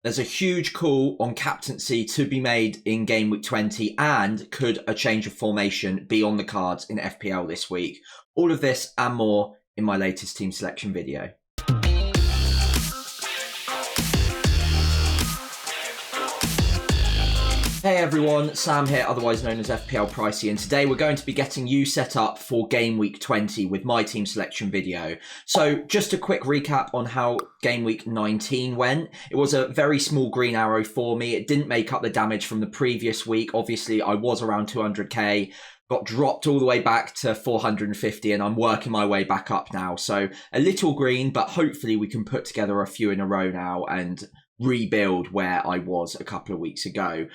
There's a huge call on captaincy to be made in Game Week 20, and could a change of formation be on the cards in FPL this week? All of this and more in my latest team selection video. Hey everyone, Sam here, otherwise known as FPL Pricey, and today we're going to be getting you set up for Game Week 20 with my team selection video. So just a quick recap on how Game Week 19 went. It was a very small green arrow for me. It didn't make up the damage from the previous week. Obviously, I was around 200k, got dropped all the way back to 450, and I'm working my way back up now. So a little green, but hopefully we can put together a few in a row now and rebuild where I was a couple of weeks ago.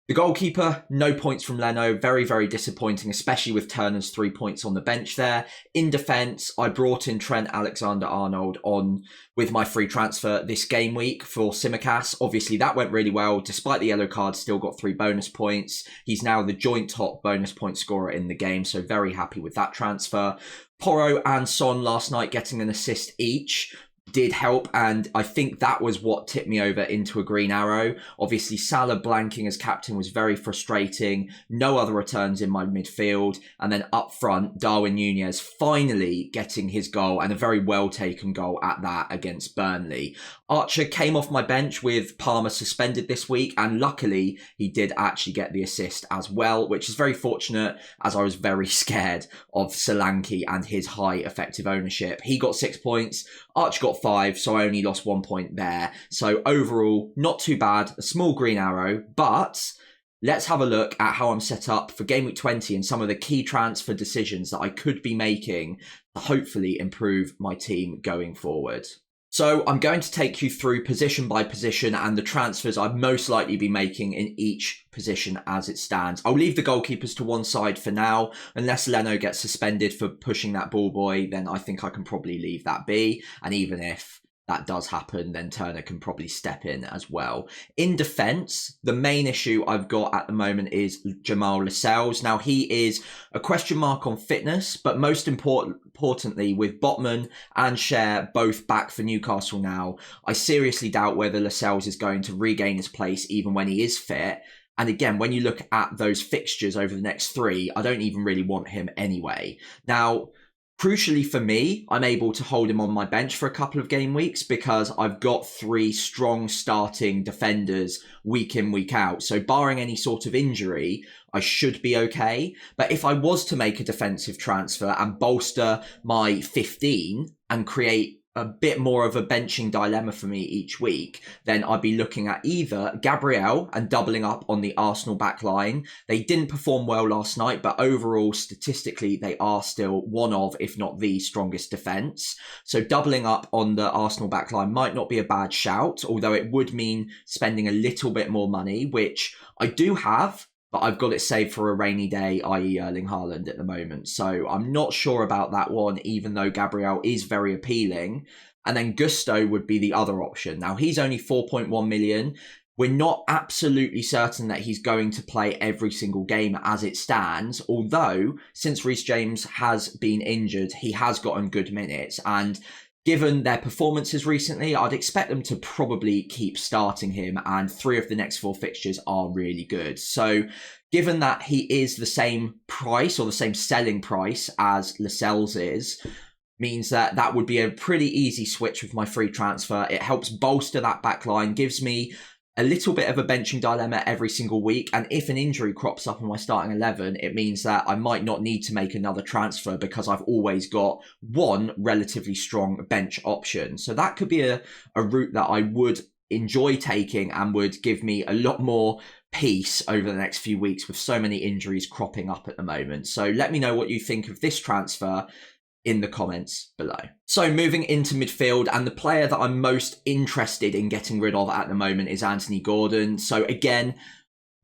The goalkeeper, no points from Leno. Very, very disappointing, especially with Turner's 3 points on the bench there. In defence, I brought in Trent Alexander-Arnold on with my free transfer this game week for Simicast. Obviously, that went really well. Despite the yellow card, still got 3 bonus points. He's now the joint top bonus point scorer in the game, so very happy with that transfer. Porro and Son last night getting an assist each did help, and I think that was what tipped me over into a green arrow. Obviously, Salah blanking as captain was very frustrating. No other returns in my midfield. And then up front, Darwin Nunez finally getting his goal, and a very well taken goal at that against Burnley. Archer came off my bench with Palmer suspended this week, and luckily he did actually get the assist as well, which is very fortunate as I was very scared of Solanke and his high effective ownership. He got 6 points, Archer got 5, so I only lost 1 point there. So overall, not too bad, a small green arrow, but let's have a look at how I'm set up for Game Week 20 and some of the key transfer decisions that I could be making to hopefully improve my team going forward. So I'm going to take you through position by position and the transfers I'd most likely be making in each position as it stands. I'll leave the goalkeepers to one side for now. Unless Leno gets suspended for pushing that ball boy, then I think I can probably leave that be. And even if that does happen, then Turner can probably step in as well. In defence, the main issue I've got at the moment is Jamal Lascelles. Now, he is a question mark on fitness, but most importantly, with Botman and Cher both back for Newcastle now, I seriously doubt whether Lascelles is going to regain his place even when he is fit. And again, when you look at those fixtures over the next 3, I don't even really want him anyway. Now, crucially for me, I'm able to hold him on my bench for a couple of game weeks because I've got 3 strong starting defenders week in, week out. So barring any sort of injury, I should be okay. But if I was to make a defensive transfer and bolster my 15 and create a bit more of a benching dilemma for me each week, then I'd be looking at either Gabriel and doubling up on the Arsenal back line. They didn't perform well last night, but overall, statistically, they are still one of, if not the strongest defence. So doubling up on the Arsenal back line might not be a bad shout, although it would mean spending a little bit more money, which I do have, but I've got it saved for a rainy day, i.e. Erling Haaland at the moment. So I'm not sure about that one, even though Gabriel is very appealing. And then Gusto would be the other option. Now, he's only 4.1 million. We're not absolutely certain that he's going to play every single game as it stands, although since Reece James has been injured, he has gotten good minutes. And given their performances recently, I'd expect them to probably keep starting him, and 3 of the next 4 fixtures are really good. So given that he is the same price or the same selling price as Lascelles is, means that that would be a pretty easy switch with my free transfer. It helps bolster that back line, gives me a little bit of a benching dilemma every single week. And if an injury crops up in my starting 11, it means that I might not need to make another transfer because I've always got one relatively strong bench option. So that could be a route that I would enjoy taking and would give me a lot more peace over the next few weeks with so many injuries cropping up at the moment. So let me know what you think of this transfer in the comments below. So moving into midfield, and the player that I'm most interested in getting rid of at the moment is Anthony Gordon. So again,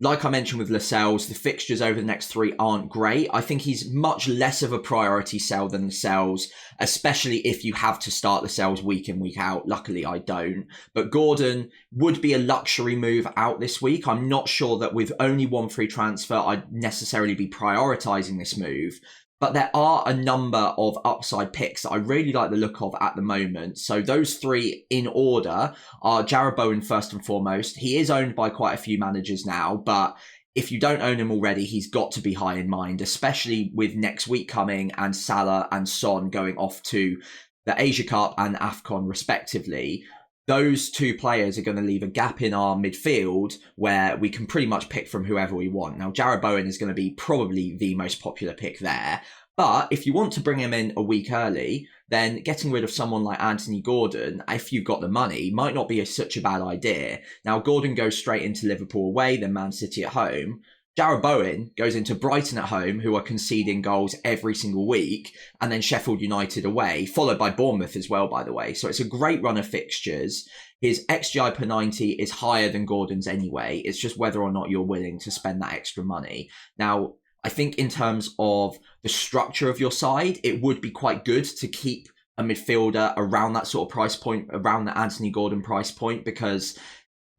like I mentioned with Lascelles, the fixtures over the next 3 aren't great. I think he's much less of a priority sell than Lascelles, especially if you have to start Lascelles week in, week out. Luckily, I don't. But Gordon would be a luxury move out this week. I'm not sure that with only 1 free transfer, I'd necessarily be prioritising this move. But there are a number of upside picks that I really like the look of at the moment. So those three in order are Jarrod Bowen first and foremost. He is owned by quite a few managers now, but if you don't own him already, he's got to be high in mind, especially with next week coming and Salah and Son going off to the Asia Cup and AFCON respectively. Those two players are going to leave a gap in our midfield where we can pretty much pick from whoever we want. Now, Jarrod Bowen is going to be probably the most popular pick there. But if you want to bring him in a week early, then getting rid of someone like Anthony Gordon, if you've got the money, might not be such a bad idea. Now, Gordon goes straight into Liverpool away, then Man City at home. Jarrod Bowen goes into Brighton at home, who are conceding goals every single week, and then Sheffield United away, followed by Bournemouth as well, by the way. So it's a great run of fixtures. His XGI per 90 is higher than Gordon's anyway. It's just whether or not you're willing to spend that extra money. Now, I think in terms of the structure of your side, it would be quite good to keep a midfielder around that sort of price point, around the Anthony Gordon price point, because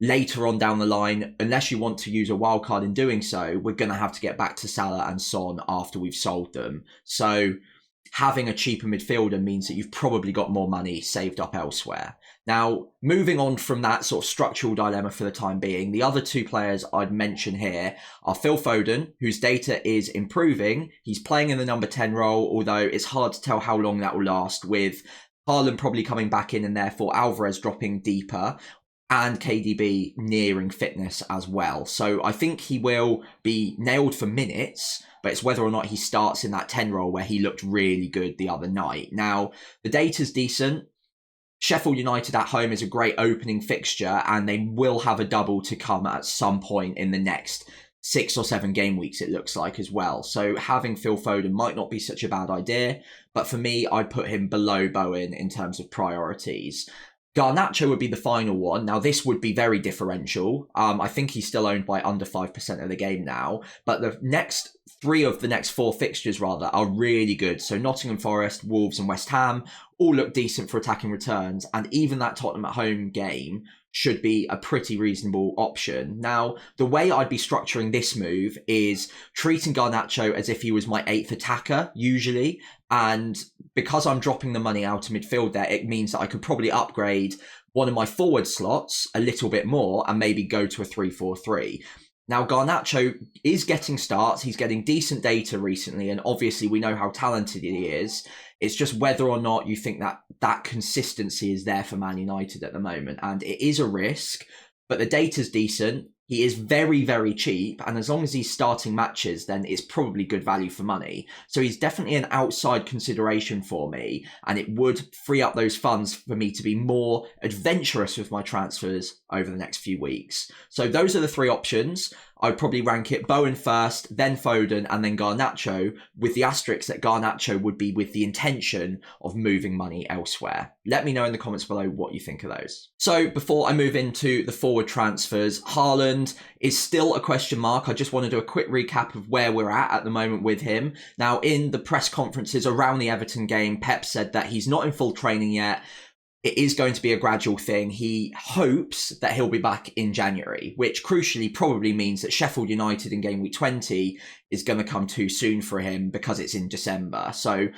later on down the line, unless you want to use a wild card in doing so, we're going to have to get back to Salah and Son after we've sold them. So having a cheaper midfielder means that you've probably got more money saved up elsewhere. Now, moving on from that sort of structural dilemma for the time being, the other two players I'd mention here are Phil Foden, whose data is improving. He's playing in the number 10 role, although it's hard to tell how long that will last, with Haaland probably coming back in and therefore Alvarez dropping deeper, and KDB nearing fitness as well. So I think he will be nailed for minutes, but it's whether or not he starts in that 10 role where he looked really good the other night. Now, the data's decent. Sheffield United at home is a great opening fixture, and they will have a double to come at some point in the next 6 or 7 game weeks, it looks like, as well. So having Phil Foden might not be such a bad idea, but for me, I'd put him below Bowen in terms of priorities. Garnacho would be the final one. Now, this would be very differential. I think he's still owned by under 5% of the game now. But the next 3 of the next 4 fixtures, rather, are really good. So Nottingham Forest, Wolves and West Ham all look decent for attacking returns. And even that Tottenham at home game should be a pretty reasonable option. Now, the way I'd be structuring this move is treating Garnacho as if he was my 8th attacker, usually. And because I'm dropping the money out of midfield there, it means that I could probably upgrade one of my forward slots a little bit more and maybe go to a 3-4-3. Now, Garnacho is getting starts. He's getting decent data recently, and obviously we know how talented he is. It's just whether or not you think that that consistency is there for Man United at the moment. And it is a risk, but the data's decent. He is very, very cheap. And as long as he's starting matches, then it's probably good value for money. So he's definitely an outside consideration for me. And it would free up those funds for me to be more adventurous with my transfers over the next few weeks. So those are the 3 options. I would probably rank it Bowen first, then Foden, and then Garnacho, with the asterisk that Garnacho would be with the intention of moving money elsewhere. Let me know in the comments below what you think of those. So before I move into the forward transfers, Haaland is still a question mark. I just want to do a quick recap of where we're at the moment with him. Now, in the press conferences around the Everton game, Pep said that he's not in full training yet. It is going to be a gradual thing. He hopes that he'll be back in January, which crucially probably means that Sheffield United in game week 20 is going to come too soon for him because it's in December. So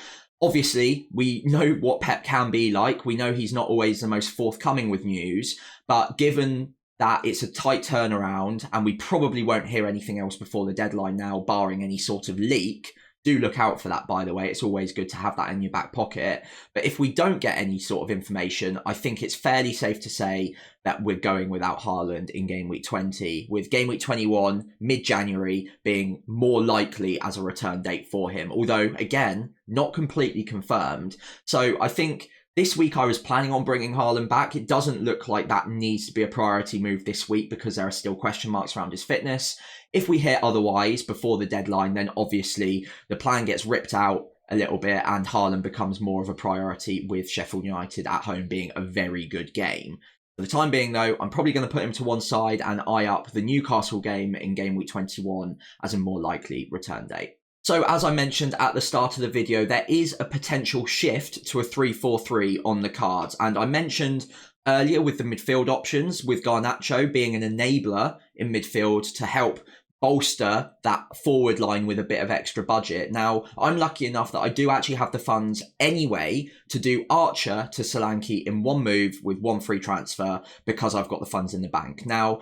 obviously we know what Pep can be like. We know he's not always the most forthcoming with news, but given that it's a tight turnaround and we probably won't hear anything else before the deadline now, barring any sort of leak. Do look out for that, by the way. It's always good to have that in your back pocket. But if we don't get any sort of information, I think it's fairly safe to say that we're going without Haaland in game week 20, with game week 21, mid-January, being more likely as a return date for him. Although, again, not completely confirmed. So I think this week I was planning on bringing Haaland back. It doesn't look like that needs to be a priority move this week because there are still question marks around his fitness. If we hear otherwise before the deadline, then obviously the plan gets ripped out a little bit and Haaland becomes more of a priority, with Sheffield United at home being a very good game. For the time being, though, I'm probably going to put him to one side and eye up the Newcastle game in game week 21 as a more likely return date. So as I mentioned at the start of the video, there is a potential shift to a 3-4-3 on the cards. And I mentioned earlier with the midfield options, with Garnacho being an enabler in midfield to help bolster that forward line with a bit of extra budget. Now, I'm lucky enough that I do actually have the funds anyway to do Archer to Solanke in one move with one free transfer because I've got the funds in the bank. Now,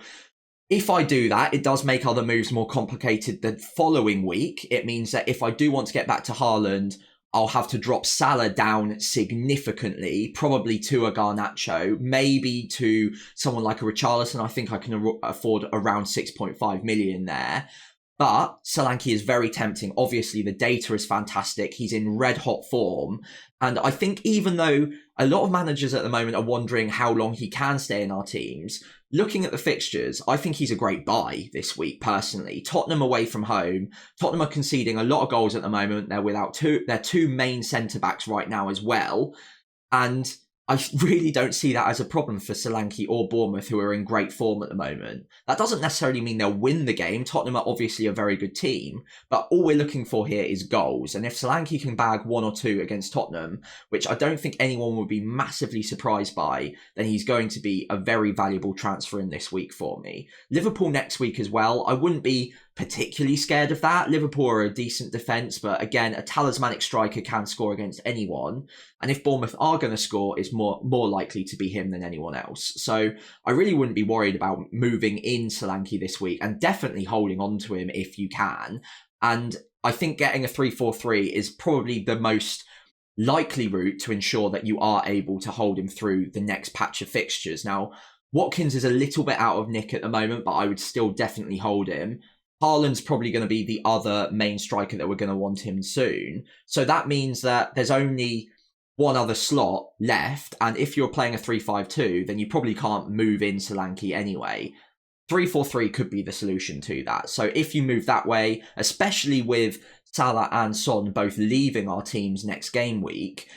if I do that, it does make other moves more complicated the following week. It means that if I do want to get back to Haaland, I'll have to drop Salah down significantly, probably to a Garnacho, maybe to someone like a Richarlison. I think I can afford around 6.5 million there. But Solanke is very tempting. Obviously, the data is fantastic. He's in red hot form. And I think even though a lot of managers at the moment are wondering how long he can stay in our teams, looking at the fixtures, I think he's a great buy this week, personally. Tottenham away from home. Tottenham are conceding a lot of goals at the moment. They're without their two main centre-backs right now as well. And I really don't see that as a problem for Solanke or Bournemouth, who are in great form at the moment. That doesn't necessarily mean they'll win the game. Tottenham are obviously a very good team, but all we're looking for here is goals. And if Solanke can bag 1 or 2 against Tottenham, which I don't think anyone would be massively surprised by, then he's going to be a very valuable transfer in this week for me. Liverpool next week as well. I wouldn't be particularly scared of that. Liverpool are a decent defence, but again, a talismanic striker can score against anyone. And if Bournemouth are going to score, it's more likely to be him than anyone else. So I really wouldn't be worried about moving in Solanke this week, and definitely holding on to him if you can. And I think getting a 3-4-3 is probably the most likely route to ensure that you are able to hold him through the next patch of fixtures. Now, Watkins is a little bit out of nick at the moment, but I would still definitely hold him. Haaland's probably going to be the other main striker that we're going to want him soon. So that means that there's only one other slot left. And if you're playing a 3-5-2, then you probably can't move in Solanke anyway. 3-4-3 could be the solution to that. So if you move that way, especially with Salah and Son both leaving our teams next game week,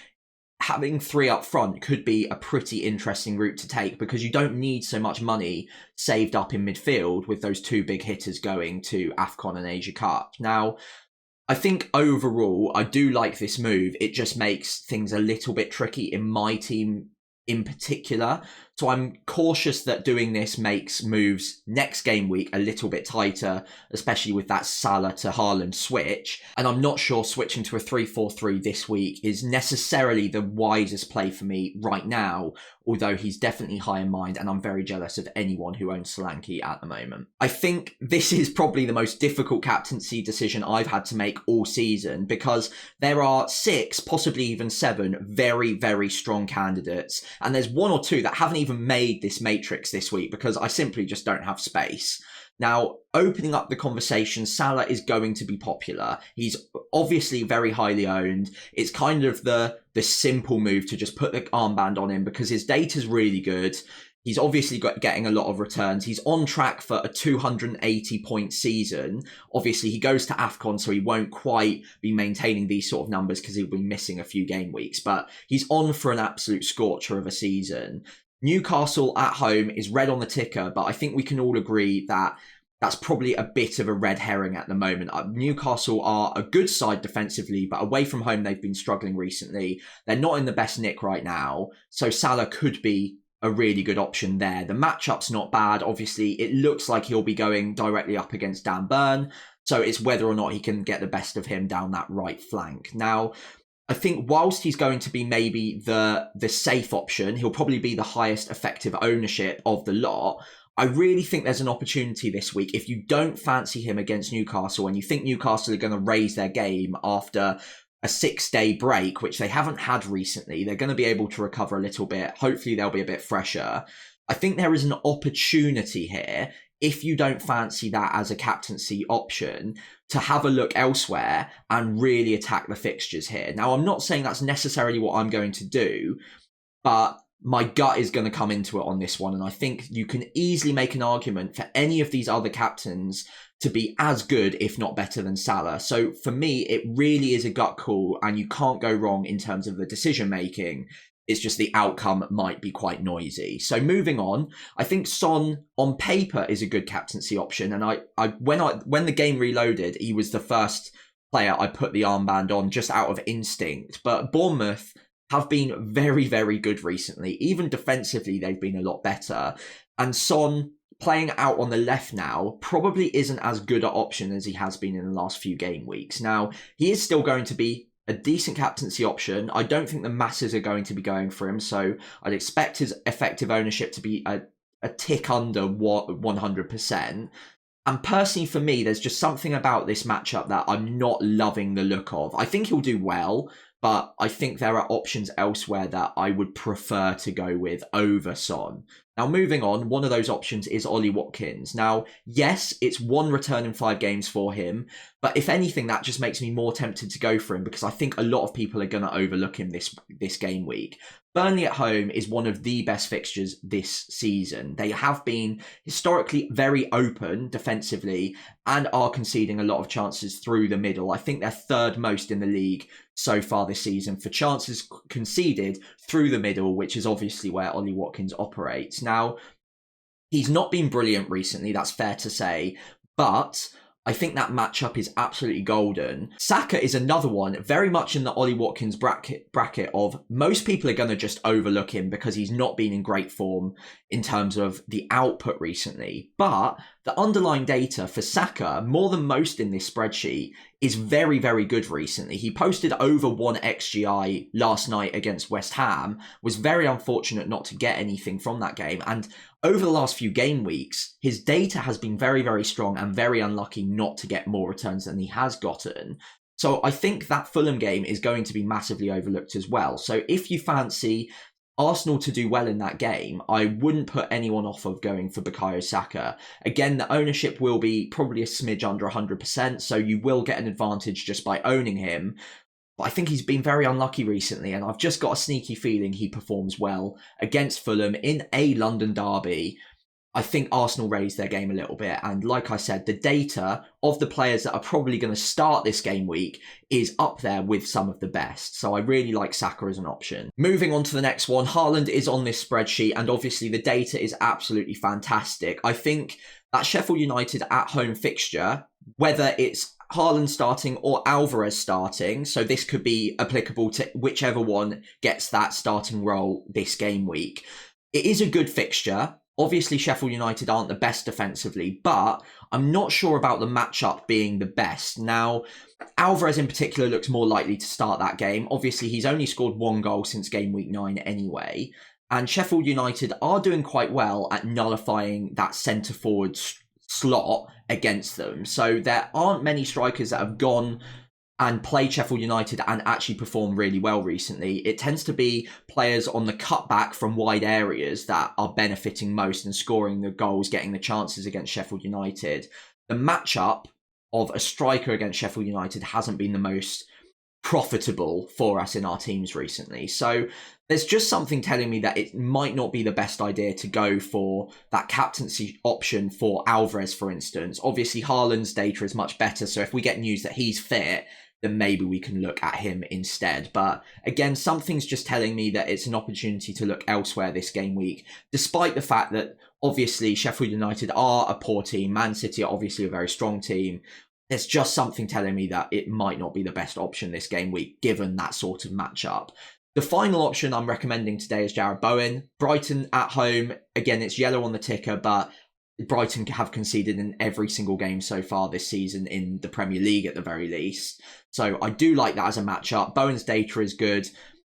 having 3 up front could be a pretty interesting route to take, because you don't need so much money saved up in midfield with those 2 big hitters going to AFCON and Asia Cup. Now, I think overall, I do like this move. It just makes things a little bit tricky in my team in particular. So I'm cautious that doing this makes moves next game week a little bit tighter, especially with that Salah to Haaland switch. And I'm not sure switching to a 3-4-3 this week is necessarily the wisest play for me right now, although he's definitely high in mind, and I'm very jealous of anyone who owns Solanke at the moment. I think this is probably the most difficult captaincy decision I've had to make all season, because there are 6, possibly even 7 very, very strong candidates, and there's 1 or 2 that haven't even made this matrix this week because I simply just don't have space. Now, opening up the conversation, Salah is going to be popular. He's obviously very highly owned. It's kind of the simple move to just put the armband on him because his data's really good. He's obviously getting a lot of returns. He's on track for a 280-point season. Obviously, he goes to AFCON, so he won't quite be maintaining these sort of numbers because he'll be missing a few game weeks. But he's on for an absolute scorcher of a season. Newcastle at home is red on the ticker, but I think we can all agree that that's probably a bit of a red herring at the moment. Newcastle are a good side defensively, but away from home, they've been struggling recently. They're not in the best nick right now, so Salah could be a really good option there. The matchup's not bad. Obviously, it looks like he'll be going directly up against Dan Burn, so it's whether or not he can get the best of him down that right flank. Now, I think whilst he's going to be maybe the safe option, he'll probably be the highest effective ownership of the lot. I really think there's an opportunity this week. If you don't fancy him against Newcastle and you think Newcastle are going to raise their game after a 6-day break, which they haven't had recently, they're going to be able to recover a little bit. Hopefully they'll be a bit fresher. I think there is an opportunity here, if you don't fancy that as a captaincy option, to have a look elsewhere and really attack the fixtures here. Now, I'm not saying that's necessarily what I'm going to do, but my gut is going to come into it on this one. And I think you can easily make an argument for any of these other captains to be as good, if not better than Salah. So for me, it really is a gut call, and you can't go wrong in terms of the decision making. It's just the outcome might be quite noisy. So moving on, I think Son on paper is a good captaincy option. And when the game reloaded, he was the first player I put the armband on just out of instinct. But Bournemouth have been very, very good recently. Even defensively, they've been a lot better. And Son playing out on the left now probably isn't as good an option as he has been in the last few game weeks. Now, he is still going to be a decent captaincy option. I don't think the masses are going to be going for him, so I'd expect his effective ownership to be a tick under 100%. And personally, for me, there's just something about this matchup that I'm not loving the look of. I think he'll do well, but I think there are options elsewhere that I would prefer to go with over Son. Now, moving on, one of those options is Ollie Watkins. Now, yes, it's 1 return in 5 games for him, but if anything, that just makes me more tempted to go for him because I think a lot of people are going to overlook him this game week. Burnley at home is one of the best fixtures this season. They have been historically very open defensively and are conceding a lot of chances through the middle. I think they're 3rd most in the league so far this season for chances conceded through the middle, which is obviously where Ollie Watkins operates. Now, he's not been brilliant recently, that's fair to say, but I think that matchup is absolutely golden. Saka is another one, very much in the Ollie Watkins bracket of most people are going to just overlook him because he's not been in great form in terms of the output recently. But the underlying data for Saka, more than most in this spreadsheet, is very, very good recently. He posted over 1 XGI last night against West Ham, was very unfortunate not to get anything from that game. And over the last few game weeks, his data has been very, very strong and very unlucky not to get more returns than he has gotten. So I think that Fulham game is going to be massively overlooked as well. So if you fancy Arsenal to do well in that game, I wouldn't put anyone off of going for Bukayo Saka. Again, the ownership will be probably a smidge under 100%, so you will get an advantage just by owning him. But I think he's been very unlucky recently, and I've just got a sneaky feeling he performs well against Fulham in a London derby. I think Arsenal raised their game a little bit, and like I said, the data of the players that are probably going to start this game week is up there with some of the best. So I really like Saka as an option. Moving on to the next one, Haaland is on this spreadsheet, and obviously the data is absolutely fantastic. I think that Sheffield United at home fixture, whether it's Haaland starting or Alvarez starting, so this could be applicable to whichever one gets that starting role this game week. It is a good fixture. Obviously, Sheffield United aren't the best defensively, but I'm not sure about the matchup being the best. Now, Alvarez in particular looks more likely to start that game. Obviously, he's only scored 1 goal since game week 9 anyway. And Sheffield United are doing quite well at nullifying that centre-forward slot against them. So there aren't many strikers that have gone and played Sheffield United and actually performed really well recently. It tends to be players on the cutback from wide areas that are benefiting most and scoring the goals, getting the chances against Sheffield United. The matchup of a striker against Sheffield United hasn't been the most profitable for us in our teams recently. So there's just something telling me that it might not be the best idea to go for that captaincy option for Alvarez, for instance. Obviously, Haaland's data is much better, so if we get news that he's fit, then maybe we can look at him instead. But again, something's just telling me that it's an opportunity to look elsewhere this game week, despite the fact that obviously Sheffield United are a poor team, Man City are obviously a very strong team. There's just something telling me that it might not be the best option this game week, given that sort of matchup. The final option I'm recommending today is Jarrod Bowen. Brighton at home. Again, it's yellow on the ticker, but Brighton have conceded in every single game so far this season in the Premier League at the very least. So I do like that as a matchup. Bowen's data is good.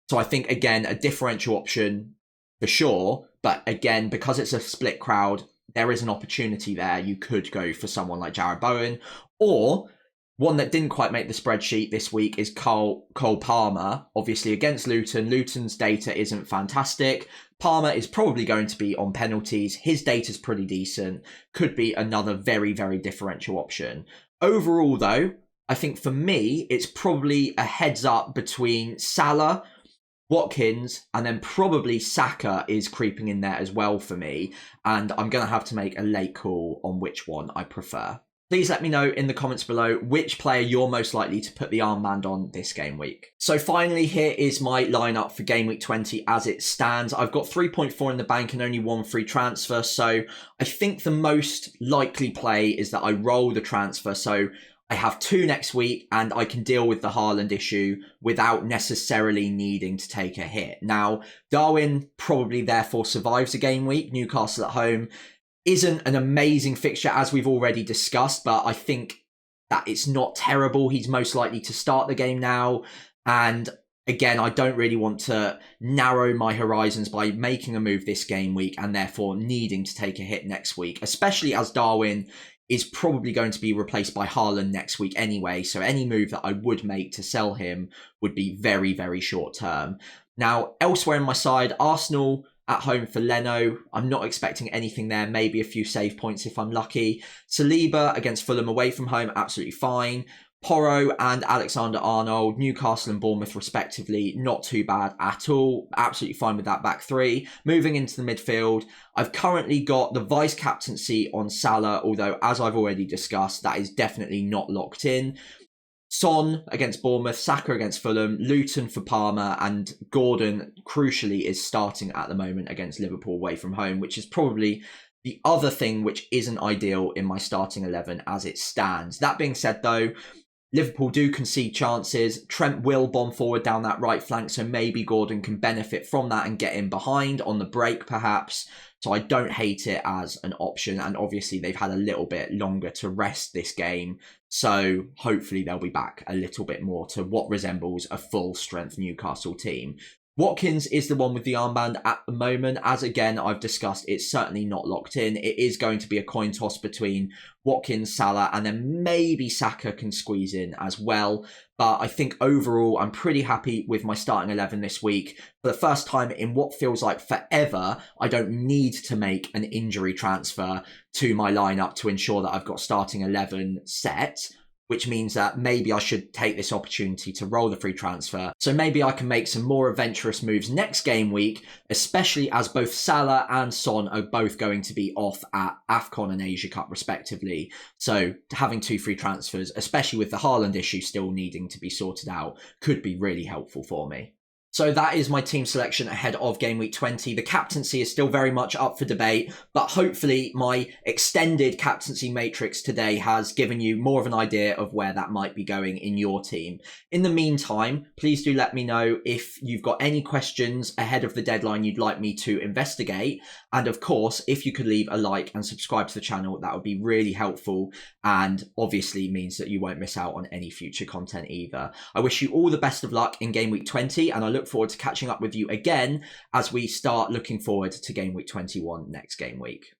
So I think, again, a differential option for sure. But again, because it's a split crowd, there is an opportunity there. You could go for someone like Jarrod Bowen, or one that didn't quite make the spreadsheet this week is Cole Palmer. Obviously against Luton. Luton's data isn't fantastic. Palmer is probably going to be on penalties. His data's pretty decent. Could be another very, very differential option. Overall, though, I think for me, it's probably a heads up between Salah, Watkins, and then probably Saka is creeping in there as well for me. And I'm going to have to make a late call on which one I prefer. Please let me know in the comments below which player you're most likely to put the armband on this game week. So finally, here is my lineup for game week 20 as it stands. I've got 3.4 in the bank and only 1 free transfer. So I think the most likely play is that I roll the transfer. So I have 2 next week and I can deal with the Haaland issue without necessarily needing to take a hit. Now, Darwin probably therefore survives a game week. Newcastle at home. isn't an amazing fixture as we've already discussed, but I think that it's not terrible. He's most likely to start the game now. And again, I don't really want to narrow my horizons by making a move this game week and therefore needing to take a hit next week, especially as Darwin is probably going to be replaced by Haaland next week anyway. So any move that I would make to sell him would be very, very short term. Now, elsewhere in my side, Arsenal at home for Leno. I'm not expecting anything there. Maybe a few save points if I'm lucky. Saliba against Fulham away from home, absolutely fine. Porro and Alexander-Arnold, Newcastle and Bournemouth respectively, not too bad at all. Absolutely fine with that back three. Moving into the midfield, I've currently got the vice captaincy on Salah, although as I've already discussed, that is definitely not locked in. Son against Bournemouth, Saka against Fulham, Luton for Palmer, and Gordon, crucially, is starting at the moment against Liverpool away from home, which is probably the other thing which isn't ideal in my starting 11 as it stands. That being said, though, Liverpool do concede chances. Trent will bomb forward down that right flank, so maybe Gordon can benefit from that and get in behind on the break, perhaps. So I don't hate it as an option. And obviously, they've had a little bit longer to rest this game. So hopefully they'll be back a little bit more to what resembles a full-strength Newcastle team. Watkins is the one with the armband at the moment. As again, I've discussed, it's certainly not locked in. It is going to be a coin toss between Watkins, Salah, and then maybe Saka can squeeze in as well. But I think overall, I'm pretty happy with my starting 11 this week. For the first time in what feels like forever, I don't need to make an injury transfer to my lineup to ensure that I've got starting 11 set, which means that maybe I should take this opportunity to roll the free transfer. So maybe I can make some more adventurous moves next game week, especially as both Salah and Son are both going to be off at AFCON and Asia Cup respectively. So having two free transfers, especially with the Haaland issue still needing to be sorted out, could be really helpful for me. So that is my team selection ahead of Game Week 20. The captaincy is still very much up for debate, but hopefully my extended captaincy matrix today has given you more of an idea of where that might be going in your team. In the meantime, please do let me know if you've got any questions ahead of the deadline you'd like me to investigate. And of course, if you could leave a like and subscribe to the channel, that would be really helpful and obviously means that you won't miss out on any future content either. I wish you all the best of luck in Game Week 20 and I look forward to catching up with you again as we start looking forward to Game Week 21 next game week.